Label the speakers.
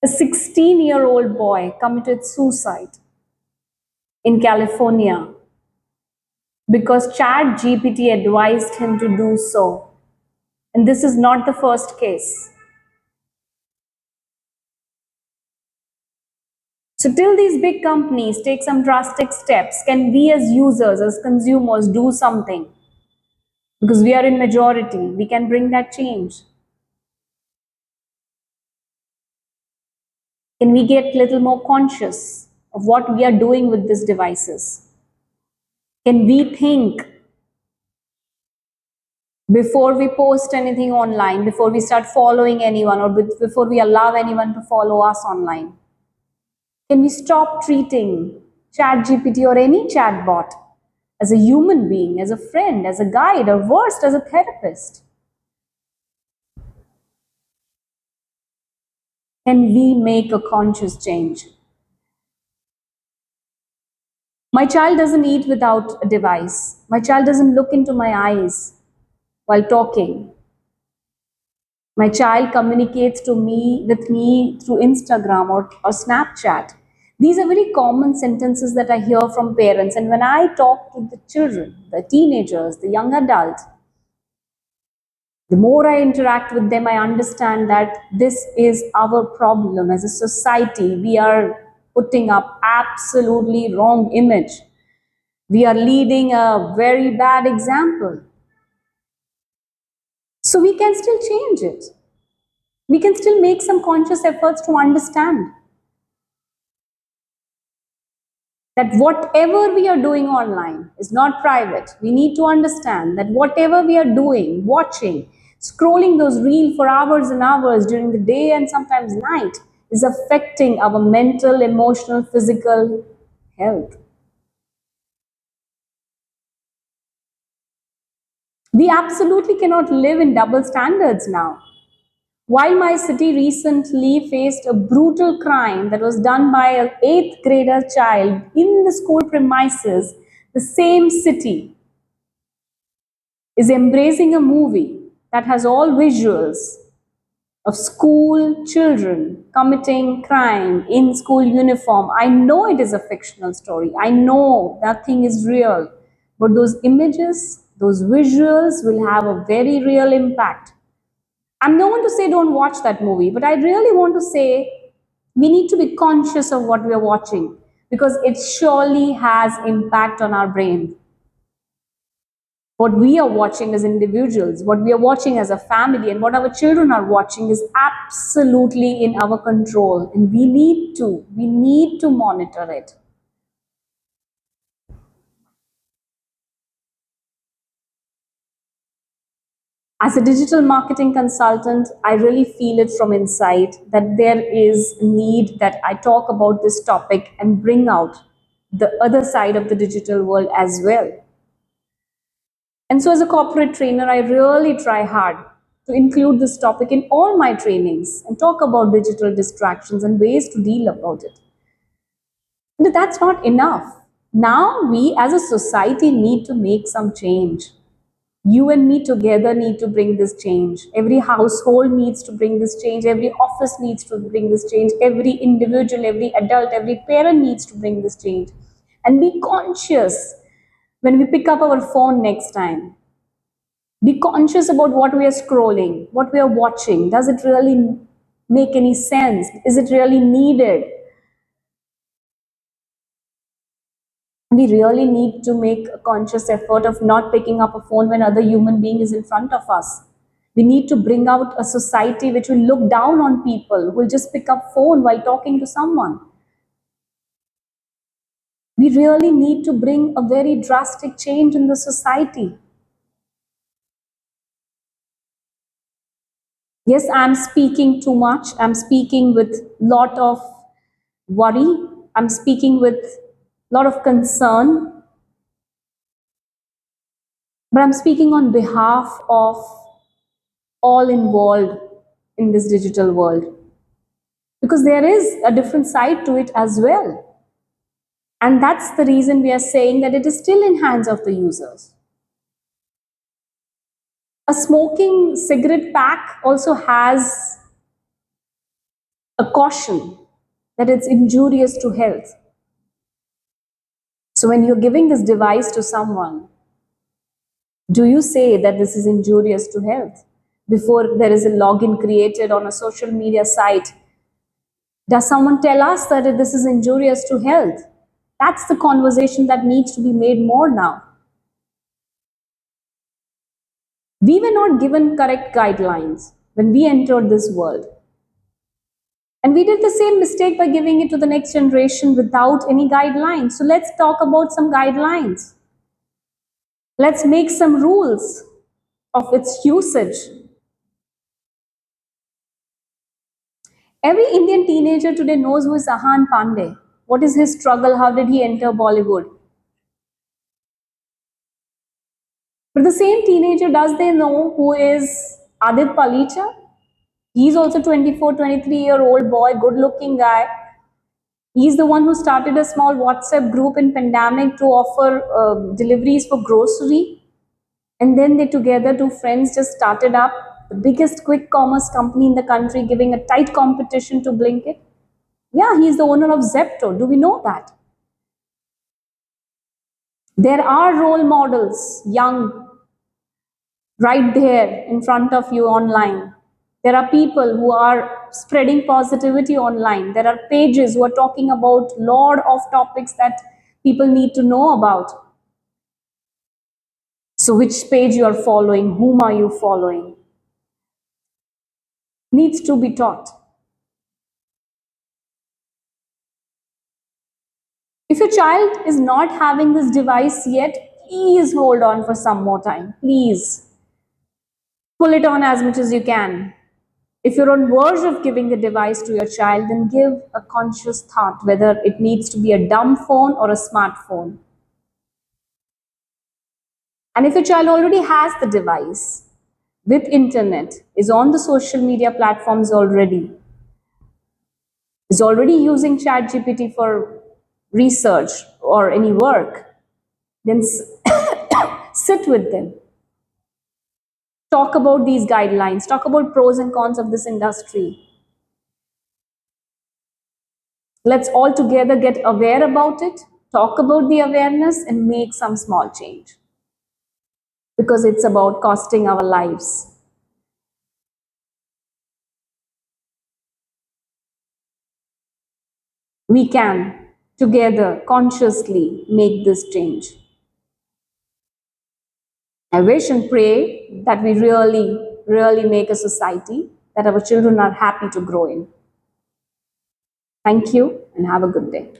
Speaker 1: A 16-year-old boy committed suicide in California because Chat GPT advised him to do so. And this is not the first case. So till these big companies take some drastic steps, can we as users, as consumers, do something? Because we are in majority, we can bring that change. Can we get a little more conscious of what we are doing with these devices? Can we think before we post anything online, before we start following anyone, or before we allow anyone to follow us online? Can we stop treating ChatGPT or any chatbot as a human being, as a friend, as a guide, or worst, as a therapist? Can we make a conscious change? My child doesn't eat without a device. My child doesn't look into my eyes while talking. My child communicates to me with me through Instagram or Snapchat. These are very common sentences that I hear from parents. And when I talk to the children, the teenagers, the young adults, the more I interact with them, I understand that this is our problem as a society. We are putting up absolutely wrong image. We are leading a very bad example. So we can still change it. We can still make some conscious efforts to understand that whatever we are doing online is not private. We need to understand that whatever we are doing, watching, scrolling those reels for hours and hours during the day and sometimes night is affecting our mental, emotional, physical health. We absolutely cannot live in double standards now. While my city recently faced a brutal crime that was done by an 8th grader child in the school premises, the same city is embracing a movie that has all visuals of school children committing crime in school uniform. I know it is a fictional story. I know nothing is real. But those images, those visuals will have a very real impact. I'm no one to say don't watch that movie, but I really want to say we need to be conscious of what we are watching because it surely has impact on our brain. What we are watching as individuals, what we are watching as a family, and what our children are watching is absolutely in our control, and we need to monitor it. As a digital marketing consultant, I really feel it from inside that there is a need that I talk about this topic and bring out the other side of the digital world as well. And so, as a corporate trainer, I really try hard to include this topic in all my trainings and talk about digital distractions and ways to deal about it. But that's not enough. Now, we as a society need to make some change. You and me together need to bring this change. Every household needs to bring this change. Every office needs to bring this change. Every individual, every adult, every parent needs to bring this change. And be conscious when we pick up our phone next time. Be conscious about what we are scrolling, what we are watching. Does it really make any sense? Is it really needed? We really need to make a conscious effort of not picking up a phone when other human being is in front of us. We need to bring out a society which will look down on people who will just pick up phone while talking to someone. We really need to bring a very drastic change in the society. Yes, I'm speaking too much. I'm speaking with lot of worry. I'm speaking with lot of concern. But I'm speaking on behalf of all involved in this digital world because there is a different side to it as well. And that's the reason we are saying that it is still in hands of the users. A smoking cigarette pack also has a caution that it's injurious to health. So when you're giving this device to someone, do you say that this is injurious to health? Before there is a login created on a social media site, does someone tell us that this is injurious to health? That's the conversation that needs to be made more now. We were not given correct guidelines when we entered this world. And we did the same mistake by giving it to the next generation without any guidelines. So let's talk about some guidelines. Let's make some rules of its usage. Every Indian teenager today knows who is Ahan Pandey. What is his struggle? How did he enter Bollywood? But the same teenager, does they know who is Adit Palicha? He's also 24, 23-year-old boy, good looking guy. He's the one who started a small WhatsApp group in pandemic to offer deliveries for grocery. And then they together, two friends, just started up the biggest quick commerce company in the country, giving a tight competition to Blinkit. Yeah, he's the owner of Zepto. Do we know that? There are role models, young, right there in front of you online. There are people who are spreading positivity online. There are pages who are talking about lot of topics that people need to know about. So which page you are following, whom are you following, needs to be taught. If your child is not having this device yet, please hold on for some more time. Please pull it on as much as you can. If you're on verge of giving the device to your child, then give a conscious thought whether it needs to be a dumb phone or a smartphone. And if your child already has the device with internet, is on the social media platforms already, is already using ChatGPT for research or any work, then sit with them. Talk about these guidelines, talk about pros and cons of this industry. Let's all together get aware about it, talk about the awareness, and make some small change. Because it's about costing our lives. We can together consciously make this change. I wish and pray that we really make a society that our children are happy to grow in. Thank you and have a good day.